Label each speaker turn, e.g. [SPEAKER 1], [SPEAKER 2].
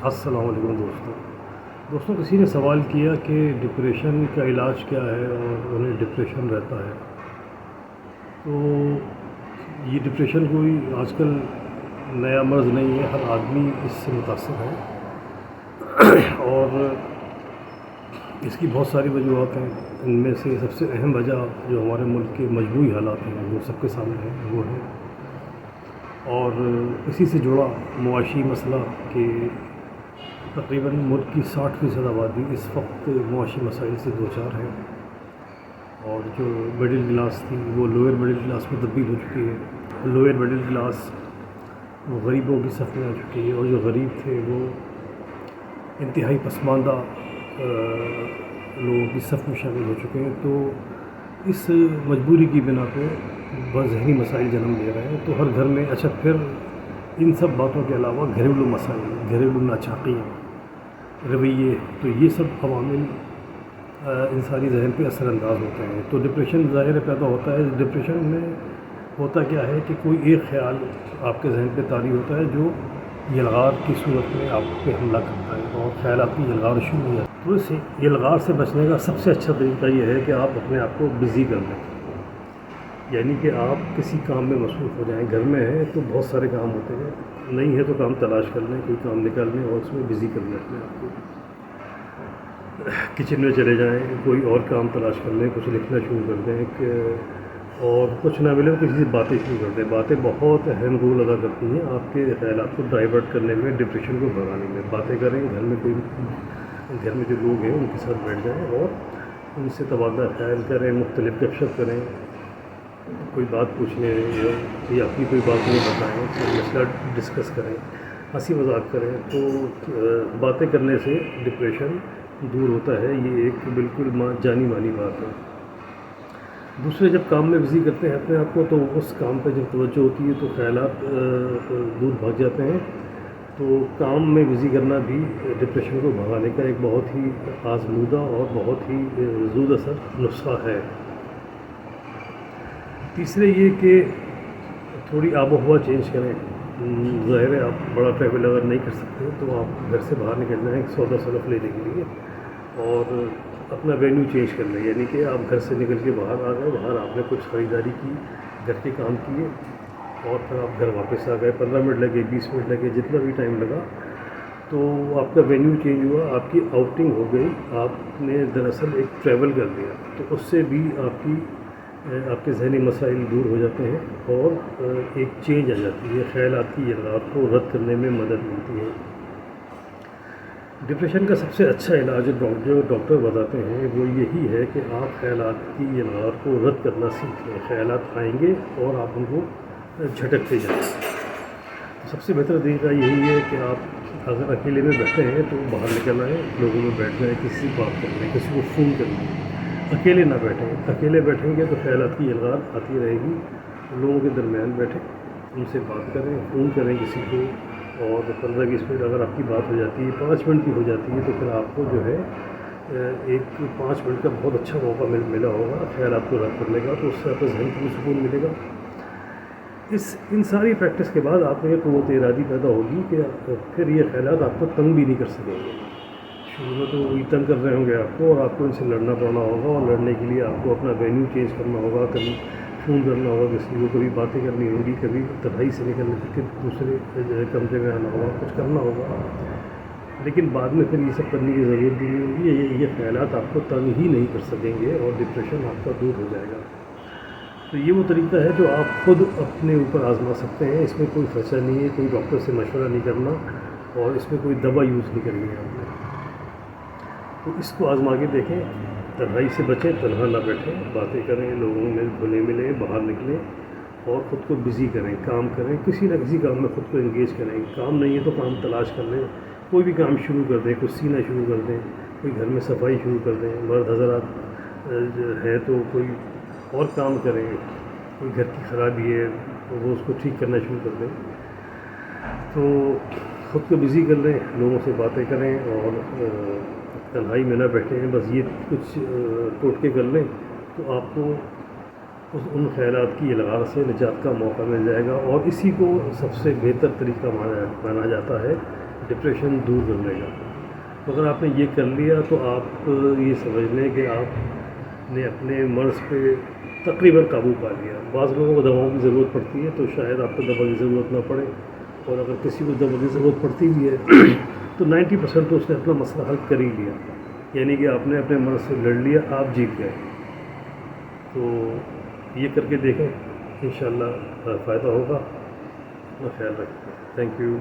[SPEAKER 1] السلام علیکم دوستوں کسی نے سوال کیا کہ ڈپریشن کا علاج کیا ہے اور انہیں ڈپریشن رہتا ہے. تو یہ ڈپریشن کوئی آج کل نیا مرض نہیں ہے، ہر آدمی اس سے متاثر ہے اور اس کی بہت ساری وجوہات ہیں. ان میں سے سب سے اہم وجہ جو ہمارے ملک کے مجموعی حالات ہیں وہ سب کے سامنے ہیں، وہ ہے اور اسی سے جڑا معاشی مسئلہ کہ تقریباً ملک کی 60% آبادی اس وقت معاشی مسائل سے دوچار ہے، اور جو مڈل کلاس تھی وہ لوئر مڈل کلاس میں تبدیل ہو چکی ہے. لوئر مڈل کلاس وہ غریبوں کی صف میں آ چکی ہے، اور جو غریب تھے وہ انتہائی پسماندہ لوگوں کی صف میں شامل ہو چکے ہیں. تو اس مجبوری کی بنا پہ بہت ذہنی مسائل جنم لے رہے ہیں. تو ہر گھر میں پھر ان سب باتوں کے علاوہ گھریلو مسائل، گھریلو ناچاقیاں، رویے، تو یہ سب عوامل انسانی ذہن پہ اثر انداز ہوتے ہیں. تو ڈپریشن ظاہر پیدا ہوتا ہے. ڈپریشن میں ہوتا کیا ہے کہ کوئی ایک خیال آپ کے ذہن پہ طاری ہوتا ہے جو یلغار کی صورت میں آپ پہ حملہ کرتا ہے، اور خیالات کی یلغار شروع ہو جاتی ہے. تو اس یلغار سے بچنے کا سب سے اچھا طریقہ یہ ہے کہ آپ اپنے آپ کو بزی کر لیں، یعنی کہ آپ کسی کام میں مصروف ہو جائیں. گھر میں ہیں تو بہت سارے کام ہوتے ہیں، نہیں ہے تو کام تلاش کر لیں، کوئی کام نکال لیں اور اس میں بزی کر لیں اپنے آپ کو. کچن میں چلے جائیں، کوئی اور کام تلاش کر لیں، کچھ لکھنا شروع کر دیں، اور کچھ نہ ملے تو کسی سے باتیں شروع کر دیں. باتیں بہت اہم رول ادا کرتی ہیں آپ کے خیالات کو ڈائیورٹ کرنے میں، ڈپریشن کو بھگانے میں. باتیں کریں، گھر میں جو لوگ ہیں ان کے ساتھ بیٹھ جائیں اور ان سے تبادلہ خیال کریں، مختلف گپ شپ کریں، کوئی بات پوچھنے یا اپنی کوئی بات نہیں بتائیں، کوئی مسئلہ ڈسکس کریں، ہنسی مذاق کریں. تو باتیں کرنے سے ڈپریشن دور ہوتا ہے. یہ ایک بالکل جانی مانی بات ہے. دوسرے جب کام میں بزی کرتے ہیں اپنے آپ کو تو اس کام پہ جب توجہ ہوتی ہے تو خیالات دور بھاگ جاتے ہیں. تو کام میں بزی کرنا بھی ڈپریشن کو بھگانے کا ایک بہت ہی آزمودہ اور بہت ہی زود اثر نسخہ ہے. تیسرے یہ کہ تھوڑی آب و ہوا چینج کریں. ظاہر ہے آپ بڑا ٹریول اگر نہیں کر سکتے تو آپ گھر سے باہر نکل جائیں سودا سلف لینے کے لیے، اور اپنا وینیو چینج کر لیں. یعنی کہ آپ گھر سے نکل کے باہر آ گئے، باہر آپ نے کچھ خریداری کی، گھر کے کام کیے، اور پھر آپ گھر واپس آ گئے. 15 منٹ لگے، 20 منٹ لگے، جتنا بھی ٹائم لگا، تو آپ کا وینیو چینج ہوا، آپ کی آؤٹنگ ہو گئی، آپ نے دراصل ایک ٹریول کر لیا. تو اس سے بھی آپ کے ذہنی مسائل دور ہو جاتے ہیں اور ایک چینج آ جاتی ہے. خیالات کی یلغار کو رد کرنے میں مدد ملتی ہے. ڈپریشن کا سب سے اچھا علاج جو ڈاکٹر بتاتے ہیں وہ یہی ہے کہ آپ خیالات کی یلغار کو رد کرنا سیکھیں. خیالات آئیں گے اور آپ ان کو جھٹکتے جائیں. سب سے بہتر طریقہ یہی ہے کہ آپ اگر اکیلے میں بیٹھے ہیں تو باہر نکل آئیں، لوگوں میں بیٹھ جائیں، کسی سے بات کر لیں، کسی کو فون کر لیں. اکیلے نہ بیٹھیں. اکیلے بیٹھیں گے تو خیالات کی یلغار آتی رہے گی. لوگوں کے درمیان بیٹھیں، ان سے بات کریں، فون کریں کسی کو، اور 15-20 منٹ اگر آپ کی بات ہو جاتی ہے، 5 منٹ کی ہو جاتی ہے، تو پھر آپ کو جو ہے ایک 5 منٹ کا بہت اچھا موقع ملا ہوگا خیالات کو رد کرنے کا. تو اس سے آپ کو ذہن کو سکون ملے گا. ان ساری پریکٹس کے بعد آپ میں یہ قوت ارادی پیدا ہوگی کہ پھر یہ خیالات آپ کو تنگ بھی نہیں کر سکیں گے. شروع میں تو وہی تنگ کر رہے ہوں گے آپ کو، اور آپ کو ان سے لڑنا پڑنا ہوگا، اور لڑنے کے لیے آپ کو اپنا وینیو چینج کرنا ہوگا، کبھی فون کرنا ہوگا کسی کو، کبھی باتیں کرنی ہوگی، کبھی تنہائی سے نکلنے کے دوسرے کمرے میں آنا ہوگا، کچھ کرنا ہوگا. لیکن بعد میں پھر یہ سب کرنے کی ضرورت بھی نہیں ہوگی. یہ خیالات آپ کو تنگ ہی نہیں کر سکیں گے اور ڈپریشن آپ کا دور ہو جائے گا. تو یہ وہ طریقہ ہے جو آپ خود اپنے اوپر آزما سکتے ہیں. اس میں کوئی خرچہ نہیں ہے، کوئی ڈاکٹر سے مشورہ نہیں کرنا، اور اس میں کوئی دوا یوز نہیں کرنی ہے آپ نے. تو اس کو آزما کے دیکھیں. تنہائی سے بچیں، تنہا نہ بیٹھیں، باتیں کریں، لوگوں میں گھلیں ملیں، باہر نکلیں اور خود کو بزی کریں. کام کریں، کسی نہ کسی کام میں خود کو انگیج کریں. کام نہیں ہے تو کام تلاش کر لیں، کوئی بھی کام شروع کر دیں، کچھ سینا شروع کر دیں، کوئی گھر میں صفائی شروع کر دیں. مرد حضرات ہے تو کوئی اور کام کریں. کوئی گھر کی خرابی ہے تو وہ اس کو ٹھیک کرنا شروع کر دیں. تو خود کو بزی کر لیں، لوگوں سے باتیں کریں، اور تنہائی میں نہ بیٹھیں. بس یہ کچھ ٹوٹکے کر لیں تو آپ کو ان خیالات کی یلغار سے نجات کا موقع مل جائے گا. اور اسی کو سب سے بہتر طریقہ مانا جاتا ہے ڈپریشن دور کر لے گا. تو اگر آپ نے یہ کر لیا تو آپ یہ سمجھ لیں کہ آپ نے اپنے مرض پہ تقریباً قابو پا لیا. بعض لوگوں کو دواؤں کی ضرورت پڑتی ہے تو شاید آپ کو دوا کی ضرورت نہ پڑے, اور اگر کسی کو دوا کی ضرورت پڑتی بھی ہے تو 90% تو اس نے اپنا مسئلہ حل کر ہی لیا, یعنی کہ آپ نے اپنے مرض سے لڑ لیا, آپ جیت گئے. تو یہ کر کے دیکھیں, انشاءاللہ فائدہ ہوگا. اپنا خیال رکھیں. Thank you.